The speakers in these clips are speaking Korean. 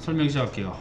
설명 시작할게요.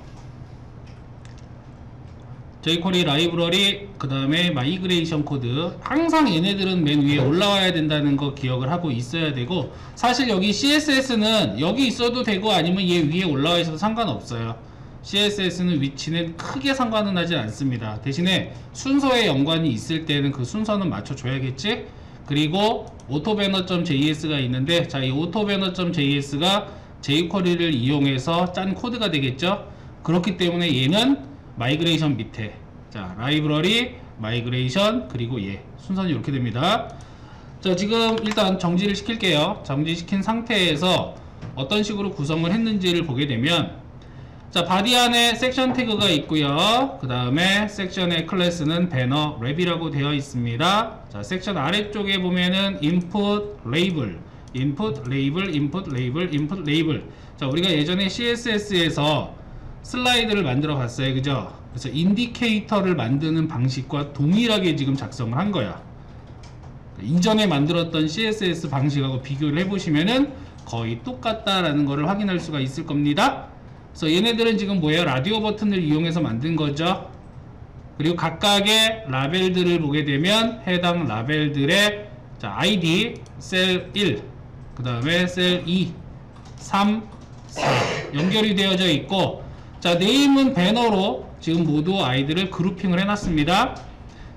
jQuery 라이브러리, 그 다음에 마이그레이션 코드. 항상 얘네들은 맨 위에 올라와야 된다는 거 기억을 하고 있어야 되고, 사실 여기 CSS는 여기 있어도 되고 아니면 얘 위에 올라와 있어도 상관없어요. CSS는 위치는 크게 상관은 하진 않습니다. 대신에 순서에 연관이 있을 때는 그 순서는 맞춰줘야겠지. 그리고 autobanner.js가 있는데, 자, 이 autobanner.js가 jQuery를 이용해서 짠 코드가 되겠죠. 그렇기 때문에 얘는 마이그레이션 밑에, 자, 라이브러리, 마이그레이션, 그리고 얘 순서는 이렇게 됩니다. 자, 지금 일단 정지를 시킬게요. 정지시킨 상태에서 어떤 식으로 구성을 했는지를 보게 되면, 자, 바디 안에 섹션 태그가 있고요. 그 다음에 섹션의 클래스는 배너 랩이라고 되어 있습니다. 자, 섹션 아래쪽에 보면은 input label, input label, input label, input label. 자, 우리가 예전에 CSS에서 슬라이드를 만들어 봤어요, 그죠? 그래서 인디케이터를 만드는 방식과 동일하게 지금 작성을 한 거야. 이전에 만들었던 CSS 방식하고 비교를 해보시면은 거의 똑같다라는 거를 확인할 수가 있을 겁니다. 그래서 얘네들은 지금 뭐예요? 라디오 버튼을 이용해서 만든 거죠. 그리고 각각의 라벨들을 보게 되면 해당 라벨들의, 자, ID 셀 1, 그 다음에 셀 2, 3, 4 연결이 되어져 있고, 자, 네임은 배너로 지금 모두 아이들을 그룹핑을 해놨습니다.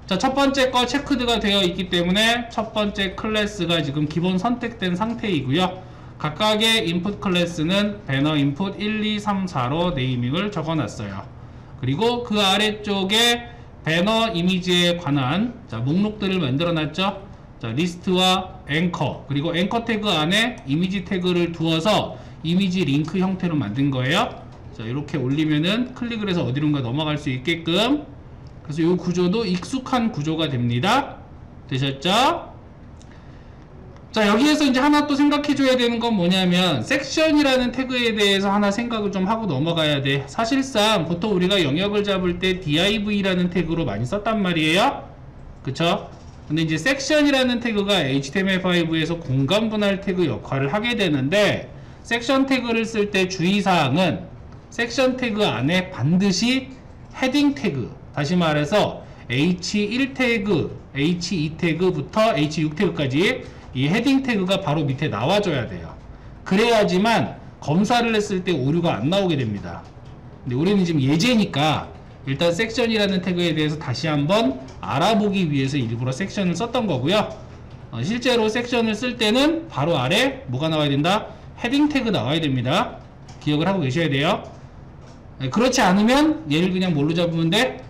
자, 첫 번째 거 체크드가 되어 있기 때문에 첫 번째 클래스가 지금 기본 선택된 상태이고요. 각각의 인풋 클래스는 배너 인풋 1, 2, 3, 4로 네이밍을 적어놨어요. 그리고 그 아래쪽에 배너 이미지에 관한, 자, 목록들을 만들어놨죠. 자, 리스트와 앵커, 그리고 앵커 태그 안에 이미지 태그를 두어서 이미지 링크 형태로 만든 거예요. 자, 이렇게 올리면은 클릭을 해서 어디론가 넘어갈 수 있게끔. 그래서 이 구조도 익숙한 구조가 됩니다. 되셨죠? 자, 여기에서 이제 하나 또 생각해 줘야 되는 건 뭐냐면, 섹션이라는 태그에 대해서 하나 생각을 좀 하고 넘어가야 돼. 사실상 보통 우리가 영역을 잡을 때 div라는 태그로 많이 썼단 말이에요. 그쵸? 근데 이제 섹션이라는 태그가 HTML5에서 공간 분할 태그 역할을 하게 되는데, 섹션 태그를 쓸 때 주의사항은 섹션 태그 안에 반드시 헤딩 태그, 다시 말해서 H1 태그, H2 태그부터 H6 태그까지 이 헤딩 태그가 바로 밑에 나와줘야 돼요. 그래야지만 검사를 했을 때 오류가 안 나오게 됩니다. 근데 우리는 지금 예제니까 일단 섹션이라는 태그에 대해서 다시 한번 알아보기 위해서 일부러 섹션을 썼던 거고요. 실제로 섹션을 쓸 때는 바로 아래 뭐가 나와야 된다? 헤딩 태그 나와야 됩니다. 기억을 하고 계셔야 돼요. 그렇지 않으면 얘를 그냥 뭘로 잡으면 돼?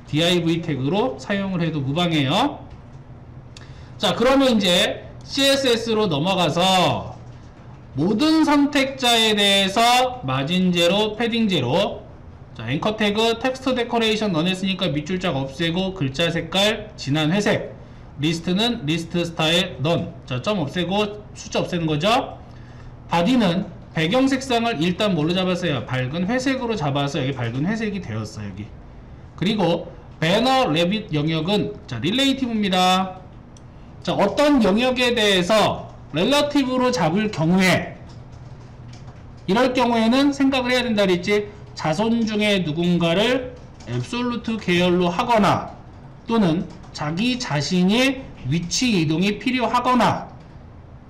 div 태그로 사용을 해도 무방해요. 자, 그러면 이제 CSS로 넘어가서 모든 선택자에 대해서 마진 제로, 패딩 제로. 자, 앵커 태그 텍스트 데코레이션 넣어냈으니까 밑줄짝 없애고 글자 색깔 진한 회색. 리스트는 리스트 스타일 넌. 자, 점 없애고 숫자 없애는 거죠. 바디는 배경 색상을 일단 뭘로 잡았어요? 밝은 회색으로 잡아서 여기 밝은 회색이 되었어요, 여기. 그리고 배너 랩 영역은, 자, 릴레이티브입니다. 자, 어떤 영역에 대해서 렐러티브로 잡을 경우에, 이럴 경우에는 생각을 해야 된다 그랬지. 자손 중에 누군가를 앱솔루트 계열로 하거나, 또는 자기 자신이 위치 이동이 필요하거나,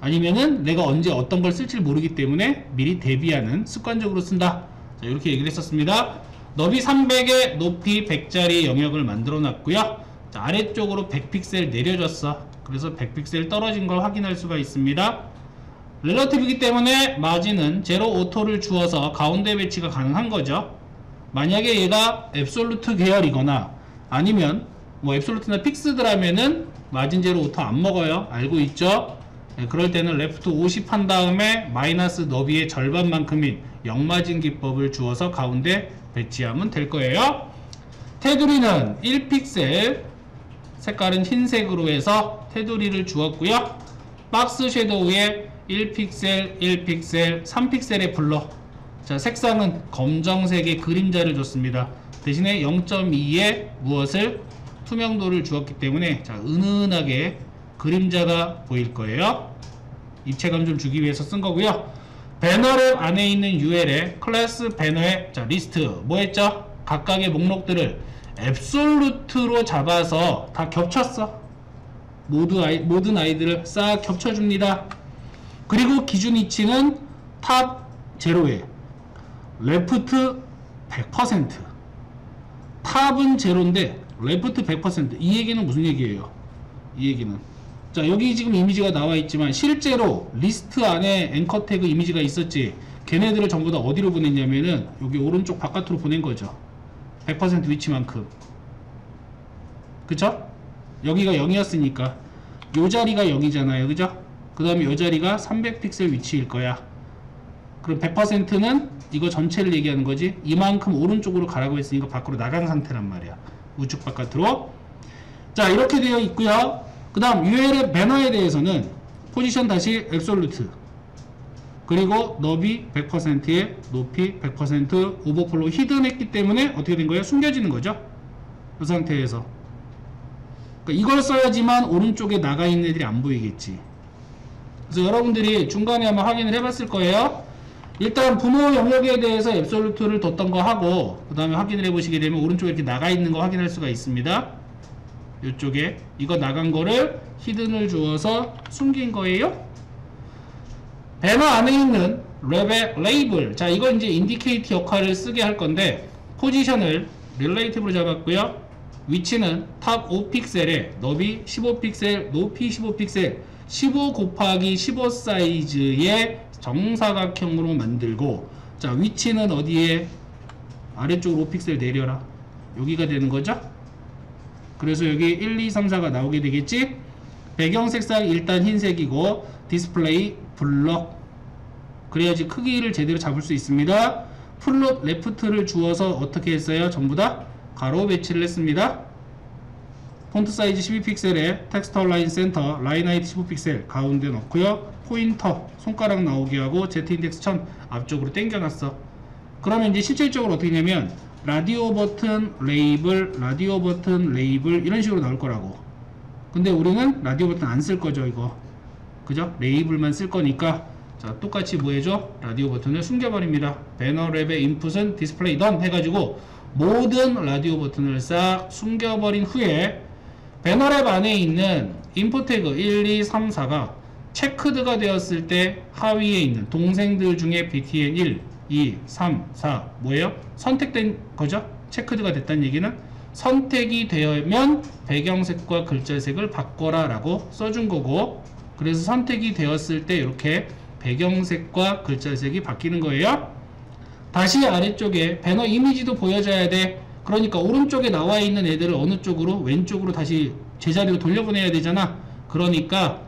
아니면은 내가 언제 어떤 걸 쓸지 모르기 때문에 미리 대비하는, 습관적으로 쓴다. 자, 이렇게 얘기를 했었습니다. 너비 300에 높이 100짜리 영역을 만들어 놨고요. 자, 아래쪽으로 100픽셀 내려졌어. 그래서 100픽셀 떨어진 걸 확인할 수가 있습니다. 렐러티브이기 때문에 마진은 제로 오토를 주어서 가운데 배치가 가능한 거죠. 만약에 얘가 앱솔루트 계열이거나 아니면 뭐 앱솔루트나 픽스드라면은 마진 제로 오토 안 먹어요. 알고 있죠? 네, 그럴 때는 레프트 50 한 다음에 마이너스 너비의 절반만큼인 0마진 기법을 주어서 가운데 배치하면 될 거예요. 테두리는 1픽셀, 색깔은 흰색으로 해서 테두리를 주었고요. 박스 섀도우에 1픽셀, 1픽셀, 3픽셀의 블러. 자, 색상은 검정색의 그림자를 줬습니다. 대신에 0.2의 무엇을? 투명도를 주었기 때문에, 자, 은은하게 그림자가 보일 거예요. 입체감 좀 주기 위해서 쓴 거고요. 배너랩 안에 있는 UL의 클래스 배너의 자 리스트 뭐 했죠? 각각의 목록들을 앱솔루트로 잡아서 다 겹쳤어. 모든 아이들을 싹 겹쳐줍니다. 그리고 기준 위치는 탑 0에 레프트 100%. 탑은 0인데 레프트 100%. 이 얘기는 무슨 얘기예요? 이 얘기는 자 여기 지금 이미지가 나와 있지만 실제로 리스트 안에 앵커 태그 이미지가 있었지. 걔네들을 전부 다 어디로 보냈냐면은 여기 오른쪽 바깥으로 보낸 거죠. 100% 위치만큼. 그쵸? 여기가 0이었으니까 요 자리가 0이잖아요. 그죠? 그 다음에 요 자리가 300픽셀 위치일 거야. 그럼 100%는 이거 전체를 얘기하는 거지. 이만큼 오른쪽으로 가라고 했으니까 밖으로 나간 상태란 말이야. 우측 바깥으로. 자 이렇게 되어 있고요. 그 다음 UL의 배너에 대해서는 포지션 다시 앱솔루트, 그리고 너비 100%에 높이 100% 오버플로우 히든 했기 때문에 어떻게 된 거예요? 숨겨지는 거죠. 이 상태에서. 그러니까 이걸 써야지만 오른쪽에 나가 있는 애들이 안 보이겠지. 그래서 여러분들이 중간에 한번 확인을 해봤을 거예요. 일단 부모 영역에 대해서 앱솔루트를 뒀던 거 하고 그 다음에 확인을 해보시게 되면 오른쪽에 이렇게 나가 있는 거 확인할 수가 있습니다. 이쪽에 이거 나간 거를 히든을 주어서 숨긴 거예요. 배너 안에 있는 랩의 레이블, 자 이거 이제 인디케이트 역할을 쓰게 할 건데 포지션을 릴레이티브로 잡았고요. 위치는 탑 5픽셀에 너비 15픽셀, 높이 15픽셀, 15 곱하기 15 사이즈의 정사각형으로 만들고, 자 위치는 어디에? 아래쪽으로 5픽셀 내려라. 여기가 되는 거죠. 그래서 여기 1, 2, 3, 4가 나오게 되겠지. 배경 색상 일단 흰색이고 디스플레이 블럭, 그래야지 크기를 제대로 잡을 수 있습니다. 플롯 레프트를 주어서 어떻게 했어요? 전부 다 가로 배치를 했습니다. 폰트 사이즈 12픽셀에 텍스트 얼라인 센터, 라인 하이트 15픽셀 가운데 넣고요. 포인터 손가락 나오게 하고 Z 인덱스 1000 앞쪽으로 당겨놨어. 그러면 이제 실질적으로 어떻게 되냐면 라디오 버튼 레이블, 라디오 버튼 레이블 이런 식으로 나올 거라고. 근데 우리는 라디오 버튼 안 쓸 거죠, 이거. 그죠? 레이블만 쓸 거니까 자 똑같이 뭐 해줘? 라디오 버튼을 숨겨버립니다. 배너랩의 인풋은 디스플레이 넌 해가지고 모든 라디오 버튼을 싹 숨겨버린 후에 배너랩 안에 있는 인풋 태그 1, 2, 3, 4가 체크드가 되었을 때 하위에 있는 동생들 중에 btn 1, 2, 3, 4 뭐예요? 선택된 거죠? 체크드가 됐다는 얘기는 선택이 되면 배경색과 글자색을 바꿔라 라고 써준 거고, 그래서 선택이 되었을 때 이렇게 배경색과 글자색이 바뀌는 거예요. 다시 아래쪽에 배너 이미지도 보여줘야 돼. 그러니까 오른쪽에 나와 있는 애들을 어느 쪽으로? 왼쪽으로 다시 제자리로 돌려보내야 되잖아. 그러니까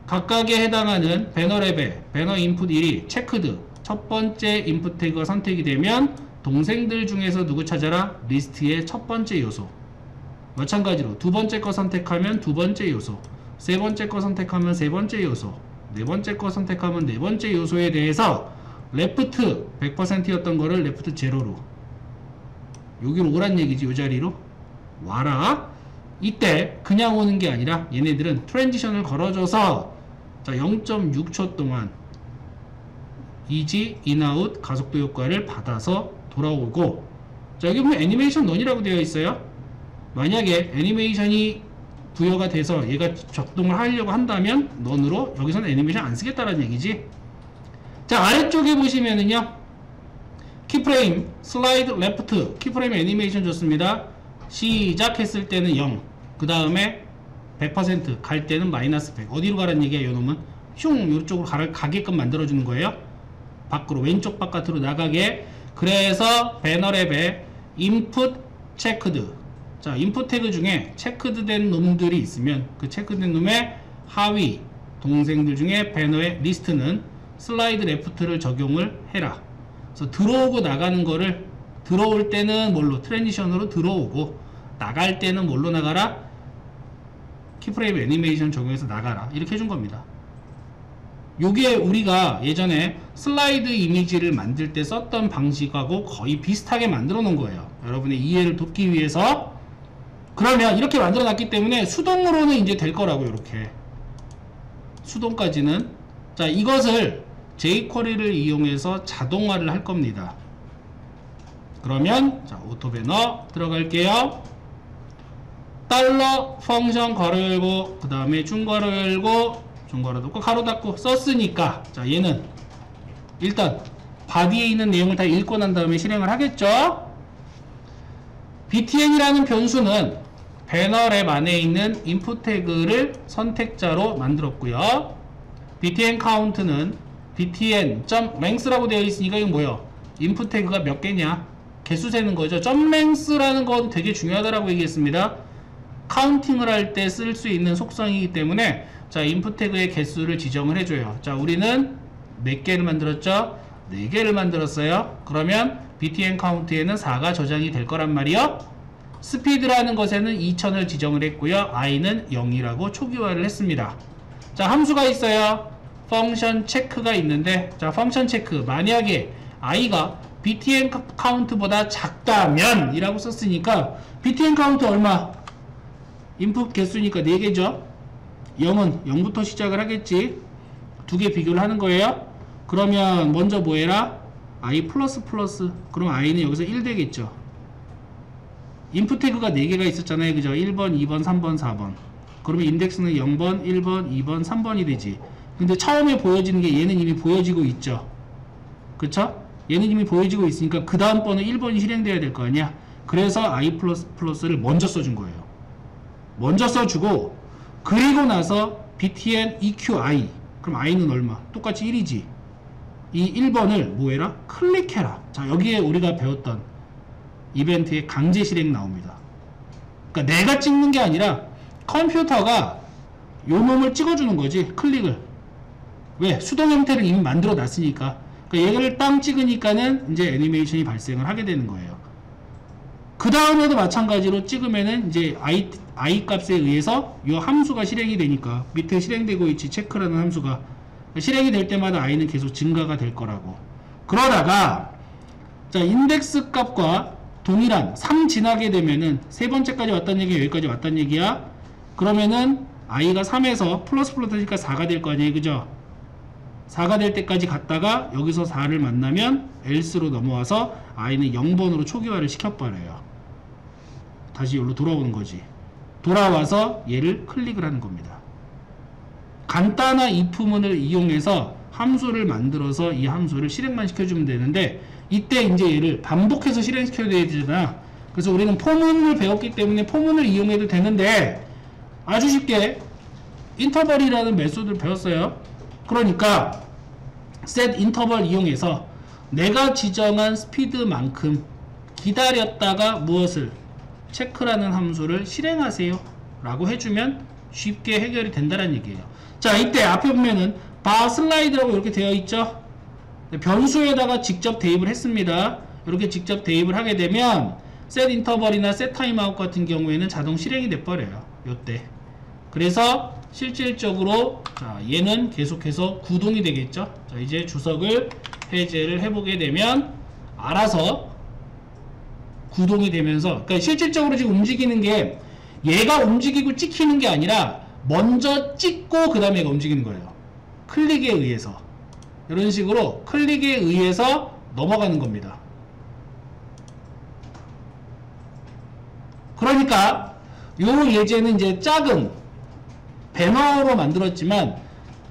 각각에 해당하는 배너랩의 배너 인풋 1이 체크드, 첫 번째 인풋 태그가 선택이 되면 동생들 중에서 누구 찾아라? 리스트의 첫 번째 요소. 마찬가지로 두 번째 거 선택하면 두 번째 요소, 세 번째 거 선택하면 세 번째 요소, 네 번째 거 선택하면 네 번째 요소에 대해서 레프트 100%였던 거를 레프트 0로 여기로 오란 얘기지. 요 자리로 와라. 이때 그냥 오는 게 아니라 얘네들은 트랜지션을 걸어줘서 자 0.6초 동안 이지 인아웃 가속도 효과를 받아서 돌아오고, 자 여기 보면 애니메이션 넌이라고 되어 있어요. 만약에 애니메이션이 부여가 돼서 얘가 작동을 하려고 한다면 넌으로, 여기서는 애니메이션 안 쓰겠다라는 얘기지. 자 아래쪽에 보시면은요 키프레임 슬라이드 레프트, 키프레임 애니메이션 줬습니다. 시작했을 때는 0, 그 다음에 100% 갈 때는 마이너스 100. 어디로 가라는 얘기야? 요놈은 흉 요쪽으로 가게끔 만들어주는 거예요. 밖으로, 왼쪽 바깥으로 나가게. 그래서 배너랩에 인풋 체크드, 자 인풋 태그 중에 체크드 된 놈들이 있으면 그 체크된 놈의 하위 동생들 중에 배너의 리스트는 슬라이드 레프트를 적용을 해라. 그래서 들어오고 나가는 거를, 들어올 때는 뭘로? 트랜지션으로 들어오고, 나갈 때는 뭘로 나가라? 키프레임 애니메이션 적용해서 나가라. 이렇게 해준 겁니다. 요게 우리가 예전에 슬라이드 이미지를 만들 때 썼던 방식하고 거의 비슷하게 만들어 놓은 거예요. 여러분의 이해를 돕기 위해서. 그러면 이렇게 만들어 놨기 때문에 수동으로는 이제 될 거라고. 이렇게 수동까지는. 자 이것을 jQuery를 이용해서 자동화를 할 겁니다. 그러면 자, 오토배너 들어갈게요. 달러 펑션 괄호 열고 그 다음에 중괄호 열고 중괄호 닫고 가로 닫고 썼으니까 자, 얘는 일단 바디에 있는 내용을 다 읽고 난 다음에 실행을 하겠죠. btn이라는 변수는 배너랩 안에 있는 인풋 태그를 선택자로 만들었고요. btn 카운트는 btn.length라고 되어 있으니까 이건 뭐예요? 인풋 태그가 몇 개냐? 개수 세는 거죠. .length라는 건 되게 중요하다라고 얘기했습니다. 카운팅을 할 때 쓸 수 있는 속성이기 때문에 자, 인풋 태그의 개수를 지정을 해줘요. 자, 우리는 몇 개를 만들었죠? 4개를 만들었어요. 그러면 btn 카운트에는 4가 저장이 될 거란 말이요. 스피드라는 것에는 2000을 지정을 했고요. i는 0이라고 초기화를 했습니다. 자, 함수가 있어요. 펑션 체크가 있는데 자, 펑션 체크 만약에 i가 btn 카운트보다 작다면 이라고 썼으니까 btn 카운트 얼마? 인풋 개수니까 4개죠. 0은 0부터 시작을 하겠지. 2개 비교를 하는 거예요. 그러면 먼저 뭐 해라? i 플러스 그럼 i는 여기서 1 되겠죠. 인풋 태그가 4개가 있었잖아요. 그죠? 1번, 2번, 3번, 4번. 그러면 인덱스는 0번, 1번, 2번, 3번이 되지. 근데 처음에 보여지는 게 얘는 이미 보여지고 있죠. 그쵸? 얘는 이미 보여지고 있으니까 그 다음 번은 1번이 실행돼야 될 거 아니야. 그래서 i 플러스를 먼저 써준 거예요. 먼저 써주고 그리고 나서 btn eqi 그럼 i는 얼마? 똑같이 1이지. 이 1번을 뭐해라? 클릭해라. 자, 여기에 우리가 배웠던 이벤트의 강제 실행 나옵니다. 그러니까 내가 찍는 게 아니라 컴퓨터가 요 놈을 찍어주는 거지. 클릭을. 왜? 수동 형태를 이미 만들어 놨으니까. 그러니까 얘를 땅 찍으니까는 이제 애니메이션이 발생을 하게 되는 거예요. 그 다음에도 마찬가지로 찍으면은 이제 i 값에 의해서 이 함수가 실행이 되니까 밑에 실행되고 있지 체크라는 함수가 실행이 될 때마다 i는 계속 증가가 될 거라고. 그러다가 자, 인덱스 값과 동일한 3 지나게 되면은 세 번째까지 왔다는 얘기야. 여기까지 왔다는 얘기야. 그러면은 i가 3에서 플러스니까 4가 될 거 아니에요. 그죠? 4가 될 때까지 갔다가 여기서 4를 만나면 else로 넘어와서 i는 0번으로 초기화를 시켜버려요. 다시 여기로 돌아오는 거지. 돌아와서 얘를 클릭을 하는 겁니다. 간단한 if문을 이용해서 함수를 만들어서 이 함수를 실행만 시켜주면 되는데 이때 이제 얘를 반복해서 실행시켜야 되잖아. 그래서 우리는 포문을 배웠기 때문에 포문을 이용해도 되는데 아주 쉽게 인터벌이라는 메소드를 배웠어요. 그러니까 set 인터벌 이용해서 내가 지정한 스피드만큼 기다렸다가 무엇을? 체크라는 함수를 실행하세요 라고 해주면 쉽게 해결이 된다는 얘기예요. 자, 이때 앞에 보면은 바 슬라이드라고 이렇게 되어 있죠. 변수에다가 직접 대입을 했습니다. 이렇게 직접 대입을 하게 되면 set 인터벌이나 set 타임아웃 같은 경우에는 자동 실행이 돼버려요. 요때. 그래서 실질적으로 자, 얘는 계속해서 구동이 되겠죠. 자, 이제 주석을 해제를 해보게 되면 알아서 구동이 되면서, 그러니까 실질적으로 지금 움직이는 게 얘가 움직이고 찍히는 게 아니라 먼저 찍고 그 다음에 얘가 움직이는 거예요. 클릭에 의해서. 이런 식으로 클릭에 의해서 넘어가는 겁니다. 그러니까 요 예제는 이제 작은 배너로 만들었지만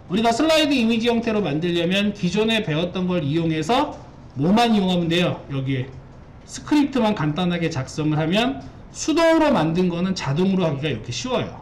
우리가 슬라이드 이미지 형태로 만들려면 기존에 배웠던 걸 이용해서 뭐만 이용하면 돼요? 여기에 스크립트만 간단하게 작성을 하면 수동으로 만든 거는 자동으로 하기가 이렇게 쉬워요.